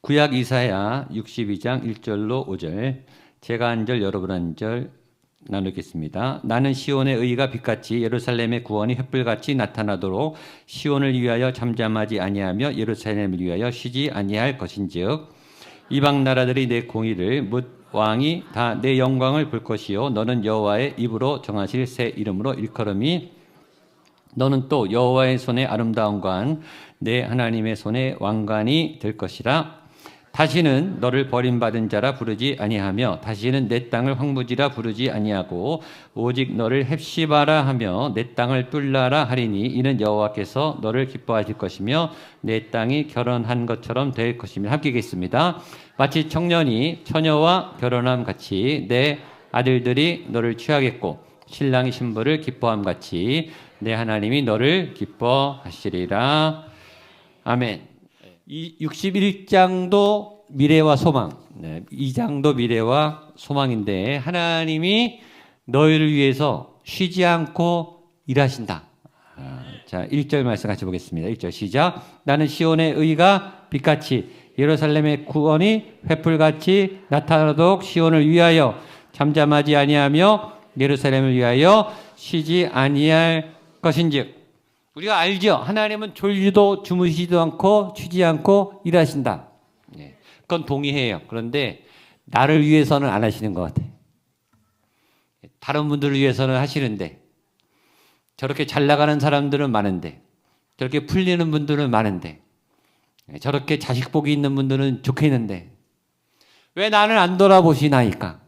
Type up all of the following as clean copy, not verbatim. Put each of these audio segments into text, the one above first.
구약 이사야 62장 1절로 5절, 제가 한 절 여러분 한 절 나누겠습니다. 나는 시온의 의가 빛같이 예루살렘의 구원이 횃불같이 나타나도록 시온을 위하여 잠잠하지 아니하며 예루살렘을 위하여 쉬지 아니할 것인즉 이방 나라들이 내 공의를 묻 왕이 다 내 영광을 볼 것이요 너는 여호와의 입으로 정하실 새 이름으로 일컬음이 너는 또 여호와의 손의 아름다운 관 내 하나님의 손의 왕관이 될 것이라. 다시는 너를 버림받은 자라 부르지 아니하며 다시는 내 땅을 황무지라 부르지 아니하고 오직 너를 헵시바라 하며 내 땅을 뚫라라 하리니 이는 여호와께서 너를 기뻐하실 것이며 내 땅이 결혼한 것처럼 될 것이며. 함께 읽겠습니다. 마치 청년이 처녀와 결혼함 같이 내 아들들이 너를 취하겠고 신랑이 신부를 기뻐함 같이 내 하나님이 너를 기뻐하시리라. 아멘. 이 61장도 미래와 소망, 2장도 미래와 소망인데 하나님이 너희를 위해서 쉬지 않고 일하신다. 자, 1절 말씀 같이 보겠습니다. 1절 시작. 나는 시온의 의가 빛같이 예루살렘의 구원이 횃불같이 나타나도록 시온을 위하여 잠잠하지 아니하며 예루살렘을 위하여 쉬지 아니할 것인즉. 우리가 알죠? 하나님은 졸지도 주무시지도 않고 쉬지 않고 일하신다. 그건 동의해요. 그런데 나를 위해서는 안 하시는 것 같아요. 다른 분들을 위해서는 하시는데 저렇게 잘 나가는 사람들은 많은데 저렇게 풀리는 분들은 많은데 저렇게 자식 복이 있는 분들은 좋겠는데 왜 나는 안 돌아보시나이까?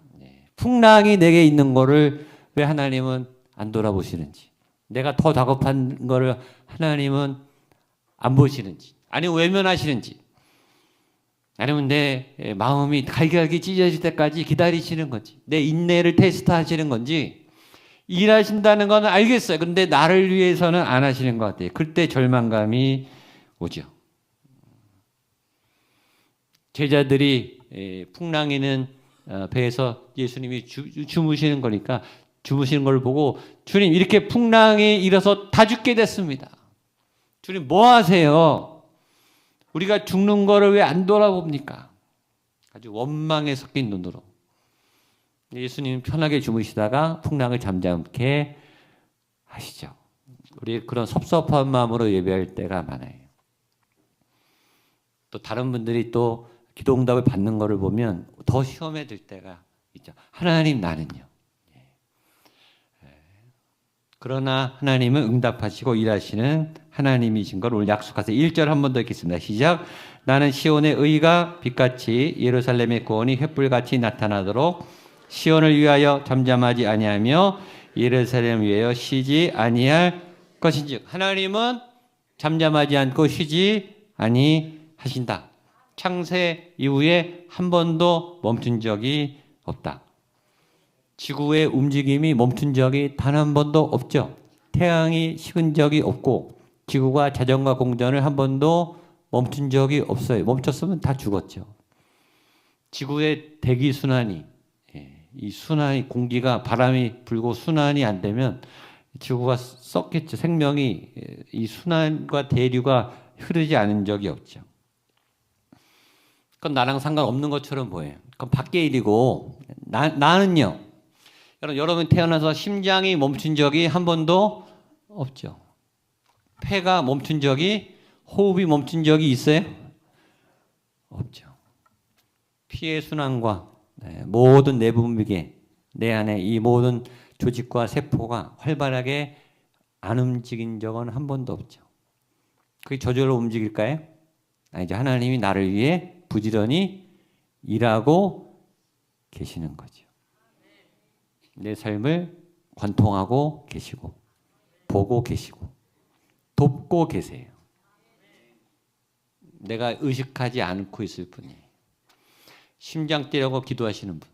풍랑이 내게 있는 거를 왜 하나님은 안 돌아보시는지, 내가 더 다급한 거를 하나님은 안 보시는지, 아니면 외면하시는지, 아니면 내 마음이 갈기갈기 찢어질 때까지 기다리시는 건지, 내 인내를 테스트하시는 건지. 일하신다는 건 알겠어요. 그런데 나를 위해서는 안 하시는 것 같아요. 그때 절망감이 오죠. 제자들이 풍랑이는 배에서 예수님이 주무시는 거니까 주무시는 걸 보고 주님 이렇게 풍랑이 일어서 다 죽게 됐습니다. 주님 뭐 하세요? 우리가 죽는 거를 왜 안 돌아봅니까? 아주 원망에 섞인 눈으로 예수님 편하게 주무시다가 풍랑을 잠잠케 하시죠. 우리 그런 섭섭한 마음으로 예배할 때가 많아요. 또 다른 분들이 또 기도 응답을 받는 거를 보면 더 시험에 들 때가 있죠. 하나님 나는요. 그러나 하나님은 응답하시고 일하시는 하나님이신 걸 오늘 약속하세요. 1절 한 번 더 읽겠습니다. 시작. 나는 시온의 의가 빛같이 예루살렘의 구원이 횃불같이 나타나도록 시온을 위하여 잠잠하지 아니하며 예루살렘을 위하여 쉬지 아니할 것인즉. 하나님은 잠잠하지 않고 쉬지 아니하신다. 창세 이후에 한 번도 멈춘 적이 없다. 지구의 움직임이 멈춘 적이 단 한 번도 없죠. 태양이 식은 적이 없고 지구가 자전거 공전을 한 번도 멈춘 적이 없어요. 멈췄으면 다 죽었죠. 지구의 대기 순환이, 이 순환이, 공기가 바람이 불고 순환이 안 되면 지구가 썩겠죠. 생명이 이 순환과 대류가 흐르지 않은 적이 없죠. 그건 나랑 상관없는 것처럼 보여요. 그건 밖의 일이고 나는요. 여러분 태어나서 심장이 멈춘 적이 한 번도 없죠. 폐가 멈춘 적이, 호흡이 멈춘 적이 있어요? 없죠. 피의 순환과 모든 내부 무게, 내 안에 이 모든 조직과 세포가 활발하게 안 움직인 적은 한 번도 없죠. 그게 저절로 움직일까요? 아니죠. 하나님이 나를 위해 부지런히 일하고 계시는 거죠. 내 삶을 관통하고 계시고 보고 계시고 돕고 계세요. 내가 의식하지 않고 있을 뿐이에요. 심장 뛰라고 기도하시는 분,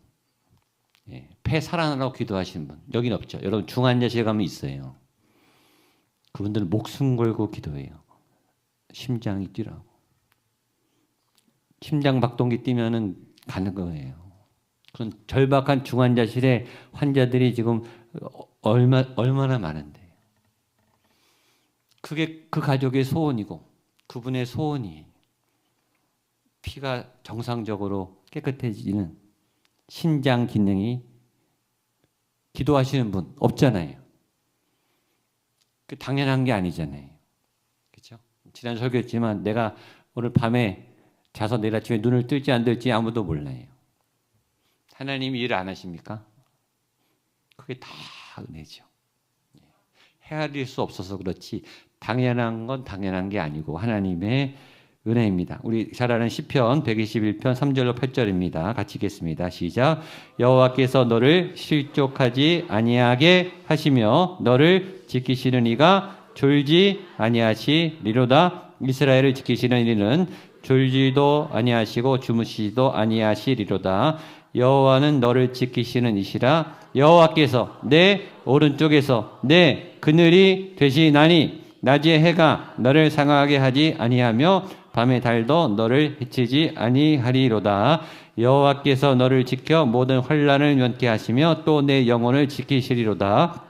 폐 살아나라고 기도하시는 분 여기는 없죠. 여러분 중환자실에 가면 있어요. 그분들은 목숨 걸고 기도해요. 심장이 뛰라고. 심장 박동기 뛰면은 가는 거예요. 그런 절박한 중환자실에 환자들이 지금 얼마나 많은데. 그게 그 가족의 소원이고 그분의 소원이. 피가 정상적으로 깨끗해지는 신장 기능이 기도하시는 분 없잖아요. 그 당연한 게 아니잖아요. 그렇죠? 지난 설교했지만 내가 오늘 밤에 자서 내일 아침에 눈을 뜰지 안 뜰지 아무도 몰라요. 하나님이 일을 안 하십니까? 그게 다 은혜죠. 헤아릴 수 없어서 그렇지 당연한 건 당연한 게 아니고 하나님의 은혜입니다. 우리 잘 아는 시편 121편 3절로 8절입니다. 같이 읽겠습니다. 시작. 여호와께서 너를 실족하지 아니하게 하시며 너를 지키시는 이가 졸지 아니하시리로다. 이스라엘을 지키시는 이는 졸지도 아니하시고 주무시지도 아니하시리로다. 여호와는 너를 지키시는 이시라. 여호와께서 내 오른쪽에서 내 그늘이 되시나니 낮에 해가 너를 상하게 하지 아니하며 밤의 달도 너를 해치지 아니하리로다. 여호와께서 너를 지켜 모든 환난을 면케 하시며 또 내 영혼을 지키시리로다.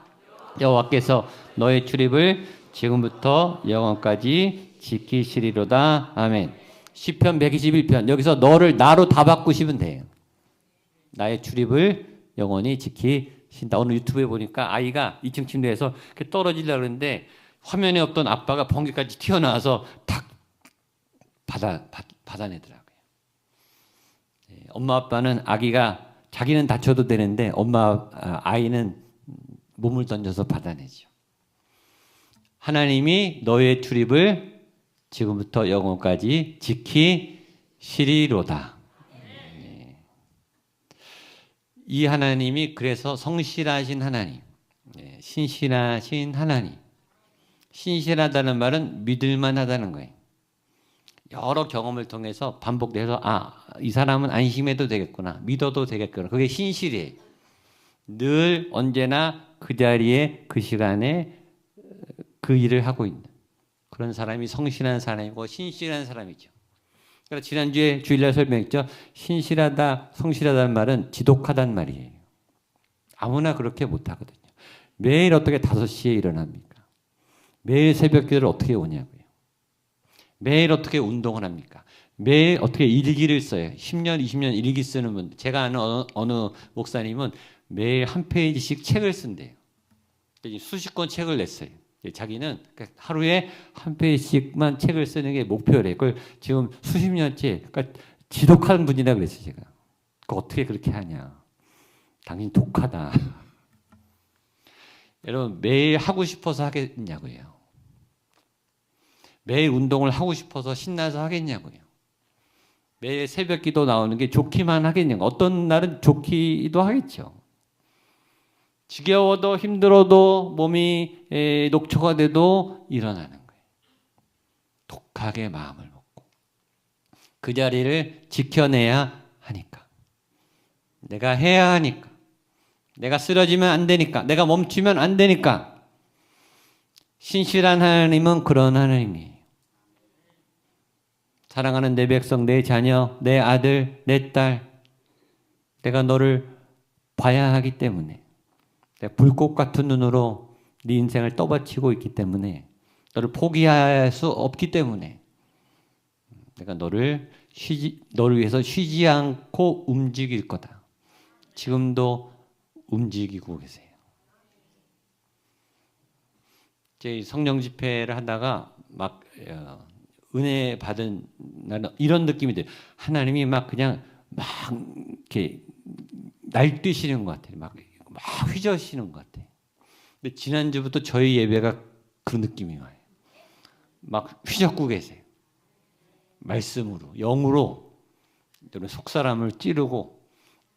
여호와께서 너의 출입을 지금부터 영원까지 지키시리로다. 아멘. 시편 121편 여기서 너를 나로 다 바꾸시면 돼요. 나의 출입을 영원히 지키신다. 오늘 유튜브에 보니까 아이가 2층 침대에서 이렇게 떨어지려고 그러는데 화면에 없던 아빠가 번개까지 튀어나와서 탁 받아내더라고요. 엄마 아빠는 아기가 자기는 다쳐도 되는데 아이는 몸을 던져서 받아내죠. 하나님이 너의 출입을 지금부터 영원까지 지키시리로다. 이 하나님이 그래서 성실하신 하나님, 신실하신 하나님. 신실하다는 말은 믿을만하다는 거예요. 여러 경험을 통해서 반복돼서 이 사람은 안심해도 되겠구나, 믿어도 되겠구나. 그게 신실이에요. 늘 언제나 그 자리에 그 시간에 그 일을 하고 있는 그런 사람이 성실한 사람이고 신실한 사람이죠. 그래서 지난주에 주일날 설명했죠. 신실하다, 성실하다는 말은 지독하다는 말이에요. 아무나 그렇게 못하거든요. 매일 어떻게 5시에 일어납니까? 매일 새벽기도를 어떻게 오냐고요. 매일 어떻게 운동을 합니까? 매일 어떻게 일기를 써요. 10년, 20년 일기 쓰는 분. 제가 아는 어느 목사님은 매일 한 페이지씩 책을 쓴대요. 수십 권 책을 냈어요. 자기는 하루에 한 페이지씩만 책을 쓰는 게 목표래. 그걸 지금 수십 년째, 그러니까 지독한 분이라 그랬어요, 제가. 그거 어떻게 그렇게 하냐. 당신 독하다. 여러분, 매일 하고 싶어서 하겠냐고요. 매일 운동을 하고 싶어서 신나서 하겠냐고요. 매일 새벽 기도 나오는 게 좋기만 하겠냐고. 어떤 날은 좋기도 하겠죠. 지겨워도 힘들어도 몸이 녹초가 돼도 일어나는 거예요. 독하게 마음을 먹고 그 자리를 지켜내야 하니까. 내가 해야 하니까. 내가 쓰러지면 안 되니까. 내가 멈추면 안 되니까. 신실한 하나님은 그런 하나님이에요. 사랑하는 내 백성, 내 자녀, 내 아들, 내 딸, 내가 너를 봐야 하기 때문에, 내가 불꽃 같은 눈으로 네 인생을 떠받치고 있기 때문에, 너를 포기할 수 없기 때문에 내가 너를 위해서 쉬지 않고 움직일 거다. 지금도 움직이고 계세요. 제 성령 집회를 하다가 막 은혜 받은 나는 이런 느낌이 들어요. 하나님이 막 그냥 막 이렇게 날뛰시는 것 같아요. 막 휘저으시는 것 같아요. 근데 지난주부터 저희 예배가 그 느낌이 와요. 막 휘젓고 계세요. 말씀으로, 영으로 속사람을 찌르고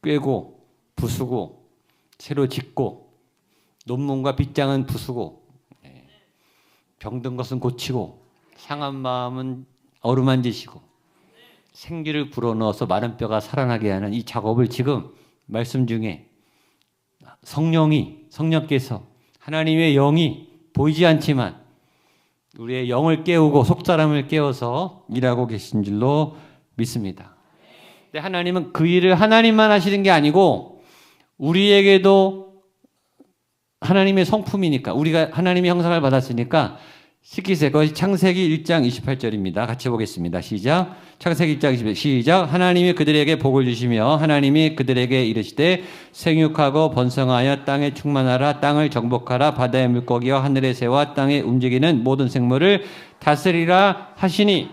꿰고 부수고 새로 짓고 논문과 빗장은 부수고 병든 것은 고치고 상한 마음은 어루만지시고 생기를 불어넣어서 마른 뼈가 살아나게 하는 이 작업을 지금 말씀 중에 성령께서 하나님의 영이 보이지 않지만 우리의 영을 깨우고 속사람을 깨워서 일하고 계신 줄로 믿습니다. 근데 하나님은 그 일을 하나님만 하시는 게 아니고 우리에게도 하나님의 성품이니까, 우리가 하나님의 형상을 받았으니까 시키세. 그것이 창세기 1장 28절입니다. 같이 보겠습니다. 시작. 창세기 1장 28절 시작. 하나님이 그들에게 복을 주시며 하나님이 그들에게 이르시되 생육하고 번성하여 땅에 충만하라. 땅을 정복하라. 바다의 물고기와 하늘의 새와 땅에 움직이는 모든 생물을 다스리라 하시니.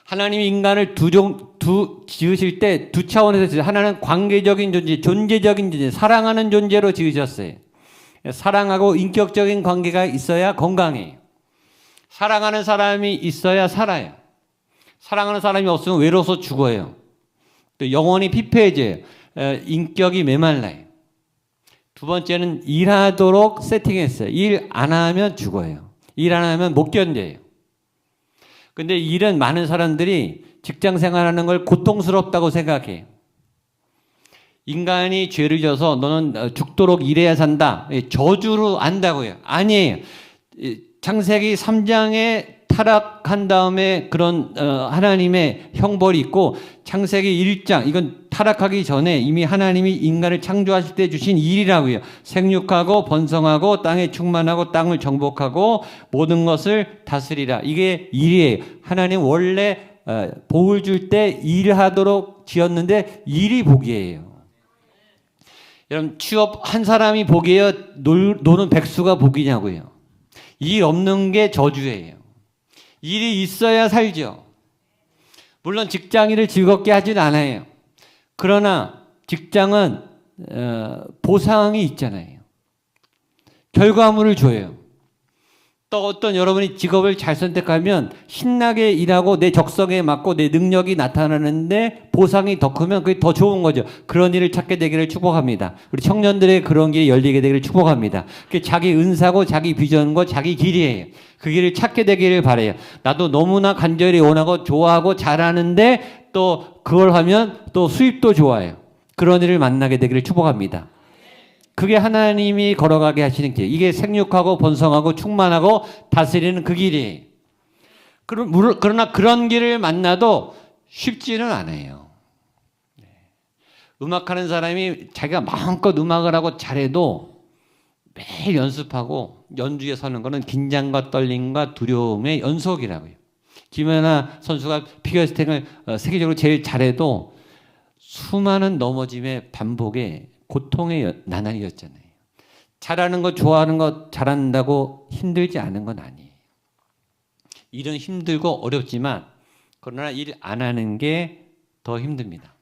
하나님이 인간을 지으실 때 두 차원에서 지으셨어요. 하나는 관계적인 존재, 존재적인 존재, 사랑하는 존재로 지으셨어요. 사랑하고 인격적인 관계가 있어야 건강해요. 사랑하는 사람이 있어야 살아요. 사랑하는 사람이 없으면 외로워서 죽어요. 또 영혼이 피폐해져요. 인격이 메말라요. 두 번째는 일하도록 세팅했어요. 일 안 하면 죽어요. 일 안 하면 못 견뎌요. 근데 일은 많은 사람들이 직장 생활하는 걸 고통스럽다고 생각해요. 인간이 죄를 져서 너는 죽도록 일해야 산다. 저주로 안다고요. 아니에요. 창세기 3장에 타락한 다음에 그런 하나님의 형벌이 있고 창세기 1장 이건 타락하기 전에 이미 하나님이 인간을 창조하실 때 주신 일이라고요. 생육하고 번성하고 땅에 충만하고 땅을 정복하고 모든 것을 다스리라. 이게 일이에요. 하나님 원래 복을 줄 때 일하도록 지었는데 일이 복이에요. 여러분 취업 한 사람이 복이에요? 노는 백수가 복이냐고요. 일 없는 게 저주예요. 일이 있어야 살죠. 물론 직장인을 즐겁게 하진 않아요. 그러나 직장은 보상이 있잖아요. 결과물을 줘요. 또 어떤 여러분이 직업을 잘 선택하면 신나게 일하고 내 적성에 맞고 내 능력이 나타나는데 보상이 더 크면 그게 더 좋은 거죠. 그런 일을 찾게 되기를 축복합니다. 우리 청년들의 그런 길이 열리게 되기를 축복합니다. 그게 자기 은사고 자기 비전과 자기 길이에요. 그 길을 찾게 되기를 바라요. 나도 너무나 간절히 원하고 좋아하고 잘하는데 또 그걸 하면 또 수입도 좋아요. 그런 일을 만나게 되기를 축복합니다. 그게 하나님이 걸어가게 하시는 길. 이게 생육하고 번성하고 충만하고 다스리는 그 길이에요. 그러나 그런 길을 만나도 쉽지는 않아요. 음악하는 사람이 자기가 마음껏 음악을 하고 잘해도 매일 연습하고 연주에 서는 거는 긴장과 떨림과 두려움의 연속이라고요. 김연아 선수가 피겨스케이팅을 세계적으로 제일 잘해도 수많은 넘어짐의 반복에 고통의 나날이었잖아요. 잘하는 거 좋아하는 거 잘한다고 힘들지 않은 건 아니에요. 일은 힘들고 어렵지만 그러나 일 안 하는 게 더 힘듭니다.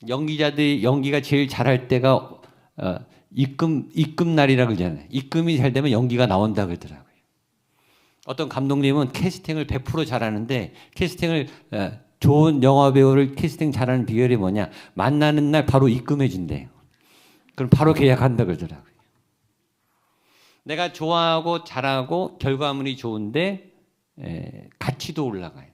연기자들이 연기가 제일 잘할 때가 입금 날이라고 그러잖아요. 입금이 잘 되면 연기가 나온다 그러더라고요. 어떤 감독님은 캐스팅을 100% 잘하는데 캐스팅을 좋은 영화 배우를 캐스팅 잘하는 비결이 뭐냐? 만나는 날 바로 입금해 준대요. 그럼 바로 계약한다 그러더라고요. 내가 좋아하고 잘하고 결과물이 좋은데 가치도 올라가요.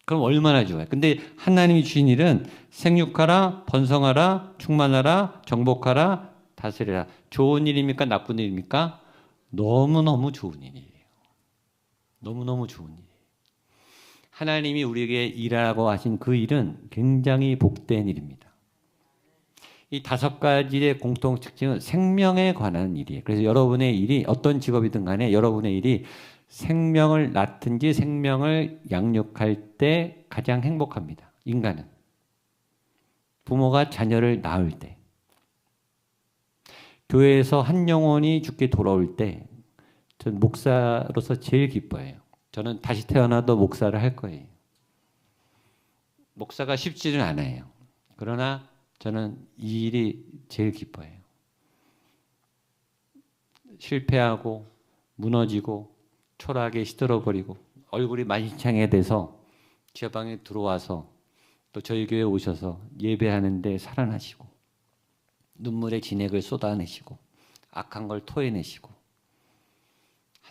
그럼 얼마나 좋아요. 근데 하나님이 주신 일은 생육하라, 번성하라, 충만하라, 정복하라, 다스리라. 좋은 일입니까? 나쁜 일입니까? 너무너무 좋은 일이에요. 너무너무 좋은 일이에요. 하나님이 우리에게 일하라고 하신 그 일은 굉장히 복된 일입니다. 이 5가지의 공통 특징은 생명에 관한 일이에요. 그래서 여러분의 일이 어떤 직업이든 간에 여러분의 일이 생명을 낳든지 생명을 양육할 때 가장 행복합니다. 인간은. 부모가 자녀를 낳을 때. 교회에서 한 영혼이 죽게 돌아올 때 전 목사로서 제일 기뻐해요. 저는 다시 태어나도 목사를 할 거예요. 목사가 쉽지는 않아요. 그러나 저는 이 일이 제일 기뻐해요. 실패하고 무너지고 초라하게 시들어버리고 얼굴이 만신창이 돼서 지하방에 들어와서 또 저희 교회에 오셔서 예배하는데 살아나시고 눈물의 진액을 쏟아내시고 악한 걸 토해내시고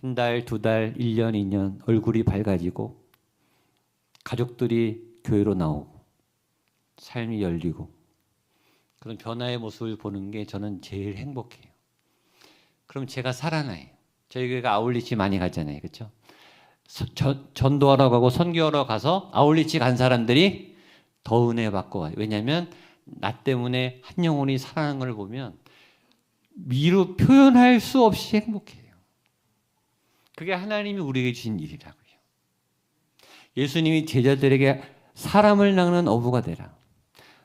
한 달, 2달, 1년, 2년 얼굴이 밝아지고 가족들이 교회로 나오고 삶이 열리고 그런 변화의 모습을 보는 게 저는 제일 행복해요. 그럼 제가 살아나요. 저희 교회가 아울리치 많이 가잖아요. 그렇죠? 전도하러 가고 선교하러 가서 아울리치 간 사람들이 더 은혜 받고 와요. 왜냐하면 나 때문에 한 영혼이 살아나는 걸 보면 미루 표현할 수 없이 행복해요. 그게 하나님이 우리에게 주신 일이라고요. 예수님이 제자들에게 사람을 낚는 어부가 되라.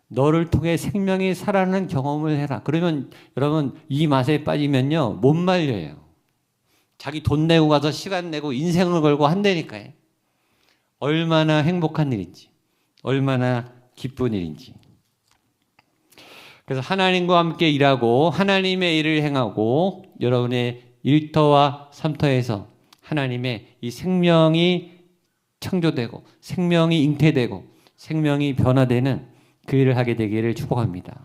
너를 통해 생명이 살아나는 경험을 해라. 그러면 여러분 이 맛에 빠지면요 못 말려요. 자기 돈 내고 가서 시간 내고 인생을 걸고 한다니까요. 얼마나 행복한 일인지, 얼마나 기쁜 일인지. 그래서 하나님과 함께 일하고 하나님의 일을 행하고 여러분의 일터와 삼터에서 하나님의 이 생명이 창조되고 생명이 잉태되고 생명이 변화되는 그 일을 하게 되기를 축복합니다.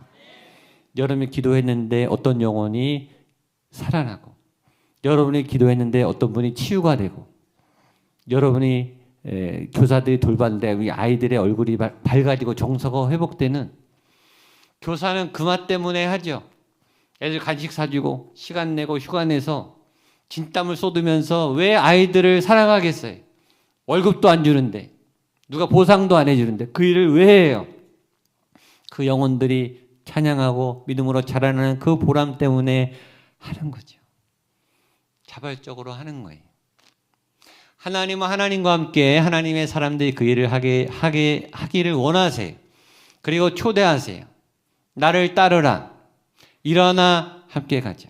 여러분이 기도했는데 어떤 영혼이 살아나고 여러분이 기도했는데 어떤 분이 치유가 되고 여러분이 교사들이 돌봤는데 우리 아이들의 얼굴이 밝아지고 정서가 회복되는 교사는 그 맛 때문에 하죠. 애들 간식 사주고 시간 내고 휴가 내서 진땀을 쏟으면서 왜 아이들을 사랑하겠어요? 월급도 안 주는데 누가 보상도 안 해주는데 그 일을 왜 해요? 그 영혼들이 찬양하고 믿음으로 자라나는 그 보람 때문에 하는 거죠. 자발적으로 하는 거예요. 하나님은 하나님과 함께 하나님의 사람들이 그 일을 하기를 원하세요. 그리고 초대하세요. 나를 따르라. 일어나 함께 가자.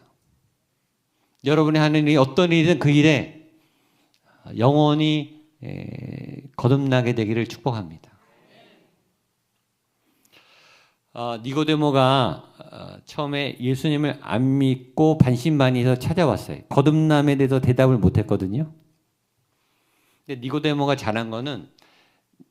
여러분이 하는 일이 어떤 일이든 그 일에 영원히 거듭나게 되기를 축복합니다. 니고데모가 처음에 예수님을 안 믿고 반신반의해서 찾아왔어요. 거듭남에 대해서 대답을 못했거든요. 근데 니고데모가 잘한 거는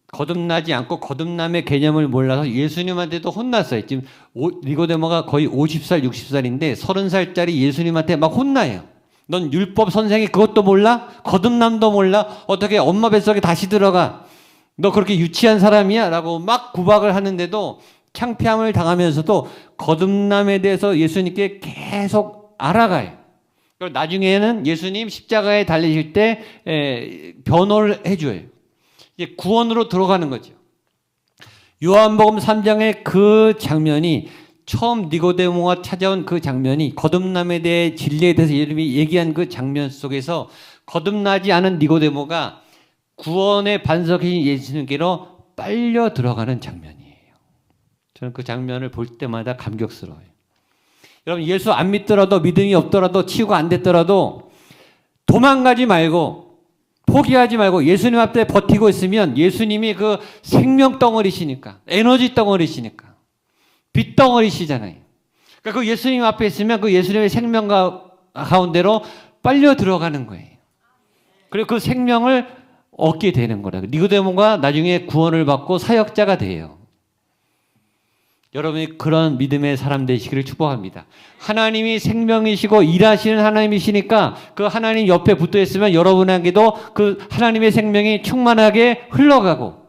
거듭나지 않고 거듭남의 개념을 몰라서 예수님한테도 혼났어요. 지금 니고데모가 거의 50살, 60살인데 30살짜리 예수님한테 막 혼나요. 넌 율법 선생이 그것도 몰라? 거듭남도 몰라? 어떻게 엄마 뱃속에 다시 들어가? 너 그렇게 유치한 사람이야? 라고 막 구박을 하는데도 창피함을 당하면서도 거듭남에 대해서 예수님께 계속 알아가요. 그리고 나중에는 예수님 십자가에 달리실 때 변호를 해줘요. 이제 구원으로 들어가는 거죠. 요한복음 3장의 그 장면이 처음 니고데모가 찾아온 그 장면이 거듭남에 대해 진리에 대해서 예수님이 얘기한 그 장면 속에서 거듭나지 않은 니고데모가 구원의 반석이신 예수님께로 빨려 들어가는 장면이에요. 저는 그 장면을 볼 때마다 감격스러워요. 여러분 예수 안 믿더라도 믿음이 없더라도 치유가 안 됐더라도 도망가지 말고 포기하지 말고 예수님 앞에 버티고 있으면 예수님이 그 생명 덩어리시니까 에너지 덩어리시니까 빛 덩어리시잖아요. 그러니까 그 예수님 앞에 있으면 그 예수님의 생명 가운데로 빨려 들어가는 거예요. 그리고 그 생명을 얻게 되는 거라고. 니고데모가 나중에 구원을 받고 사역자가 돼요. 여러분이 그런 믿음의 사람 되시기를 축복합니다. 하나님이 생명이시고 일하시는 하나님이시니까 그 하나님 옆에 붙어 있으면 여러분에게도 그 하나님의 생명이 충만하게 흘러가고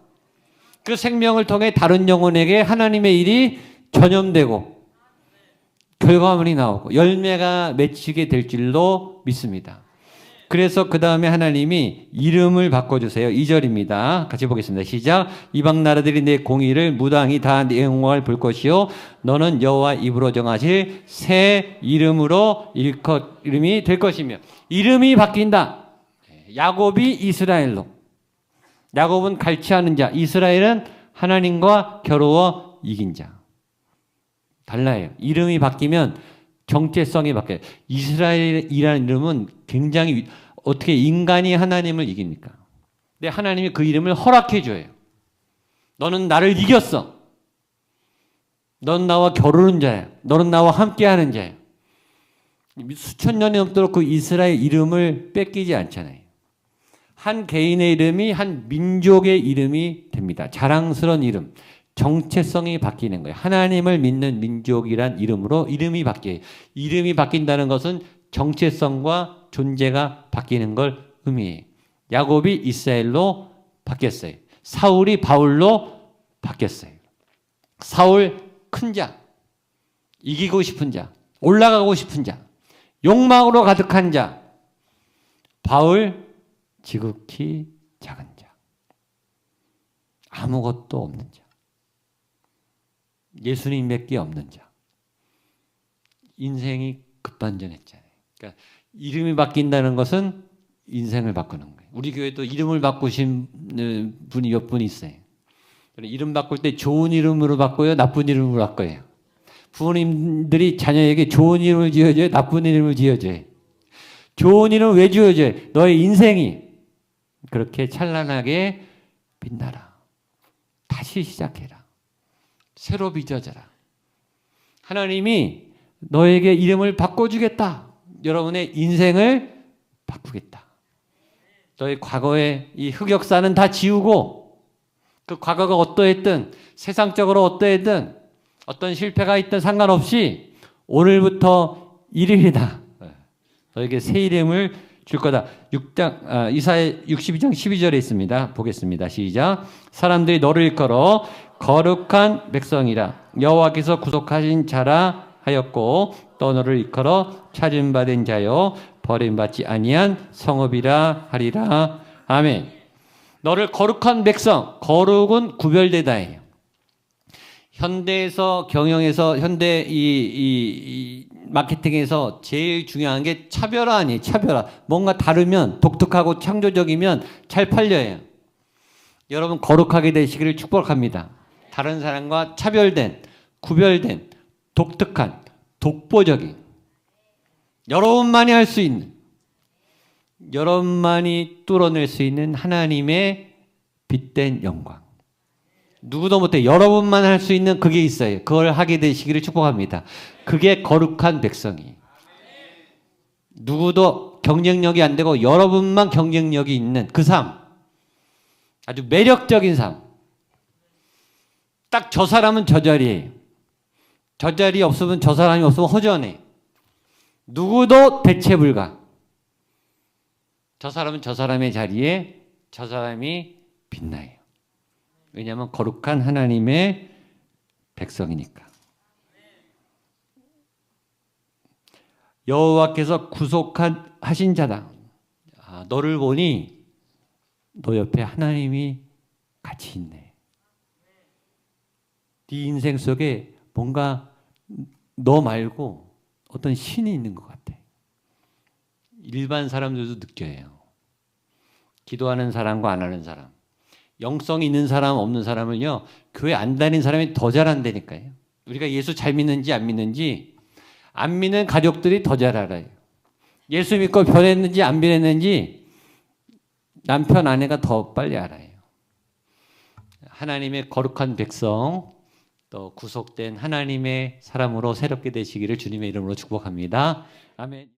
그 생명을 통해 다른 영혼에게 하나님의 일이 전염되고 결과물이 나오고 열매가 맺히게 될 줄로 믿습니다. 그래서 그 다음에 하나님이 이름을 바꿔주세요. 2절입니다. 같이 보겠습니다. 시작. 이방 나라들이 내 공의를 무당히 다 내 영광을 볼 것이요 너는 여호와 입으로 정하실 새 이름으로 이름이 될 것이며 이름이 바뀐다. 야곱이 이스라엘로. 야곱은 갈취하는 자, 이스라엘은 하나님과 겨루어 이긴 자. 달라요. 이름이 바뀌면 정체성이 바뀌어요. 이스라엘이라는 이름은 굉장히 어떻게 인간이 하나님을 이깁니까? 근데 하나님이 그 이름을 허락해 줘요. 너는 나를 이겼어. 너는 나와 겨루는 자야. 너는 나와 함께하는 자야. 수천 년이 넘도록 그 이스라엘 이름을 뺏기지 않잖아요. 한 개인의 이름이 한 민족의 이름이 됩니다. 자랑스러운 이름. 정체성이 바뀌는 거예요. 하나님을 믿는 민족이란 이름으로 이름이 바뀌어요. 이름이 바뀐다는 것은 정체성과 존재가 바뀌는 걸 의미해요. 야곱이 이스라엘로 바뀌었어요. 사울이 바울로 바뀌었어요. 사울 큰 자, 이기고 싶은 자, 올라가고 싶은 자, 욕망으로 가득한 자. 바울 지극히 작은 자, 아무것도 없는 자. 예수님 몇 개 없는 자. 인생이 급반전했잖아요. 그러니까 이름이 바뀐다는 것은 인생을 바꾸는 거예요. 우리 교회도 이름을 바꾸신 분이 몇 분 있어요. 이름 바꿀 때 좋은 이름으로 바꿔요? 나쁜 이름으로 바꿔요? 부모님들이 자녀에게 좋은 이름을 지어줘요? 나쁜 이름을 지어줘요? 좋은 이름을 왜 지어줘요? 너의 인생이 그렇게 찬란하게 빛나라. 다시 시작해라. 새로 빚어져라. 하나님이 너에게 이름을 바꿔주겠다. 여러분의 인생을 바꾸겠다. 너의 과거의 이 흑역사는 다 지우고 그 과거가 어떠했든 세상적으로 어떠했든 어떤 실패가 있든 상관없이 오늘부터 일일이다. 너에게 새 이름을 줄 거다. 이사야 62장 12절에 있습니다. 보겠습니다. 시작. 사람들이 너를 일컬어 거룩한 백성이라 여호와께서 구속하신 자라 하였고 또 너를 일컬어 찾음받은 자요 버림받지 아니한 성읍이라 하리라. 아멘. 너를 거룩한 백성, 거룩은 구별되다예요. 현대에서 경영에서 현대 이 마케팅에서 제일 중요한 게 차별화 아니에요. 차별화. 뭔가 다르면 독특하고 창조적이면 잘 팔려요. 여러분 거룩하게 되시기를 축복합니다. 다른 사람과 차별된, 구별된, 독특한, 독보적인 여러분만이 할 수 있는 여러분만이 뚫어낼 수 있는 하나님의 빛된 영광. 누구도 못해. 여러분만 할 수 있는 그게 있어요. 그걸 하게 되시기를 축복합니다. 그게 거룩한 백성이. 누구도 경쟁력이 안 되고 여러분만 경쟁력이 있는 그 삶. 아주 매력적인 삶. 딱 저 사람은 저 자리에. 저 자리 없으면 저 사람이 없으면 허전해. 누구도 대체 불가. 저 사람은 저 사람의 자리에 저 사람이 빛나요. 왜냐하면 거룩한 하나님의 백성이니까. 여호와께서 구속하신 자다. 너를 보니 너 옆에 하나님이 같이 있네. 네 인생 속에 뭔가 너 말고 어떤 신이 있는 것 같아. 일반 사람들도 느껴요. 기도하는 사람과 안 하는 사람. 영성 있는 사람 없는 사람을요. 교회 안 다니는 사람이 더 잘한다니까요. 우리가 예수 잘 믿는지 안 믿는지 안 믿는 가족들이 더 잘 알아요. 예수 믿고 변했는지 안 변했는지 남편 아내가 더 빨리 알아요. 하나님의 거룩한 백성 또 구속된 하나님의 사람으로 새롭게 되시기를 주님의 이름으로 축복합니다. 아멘.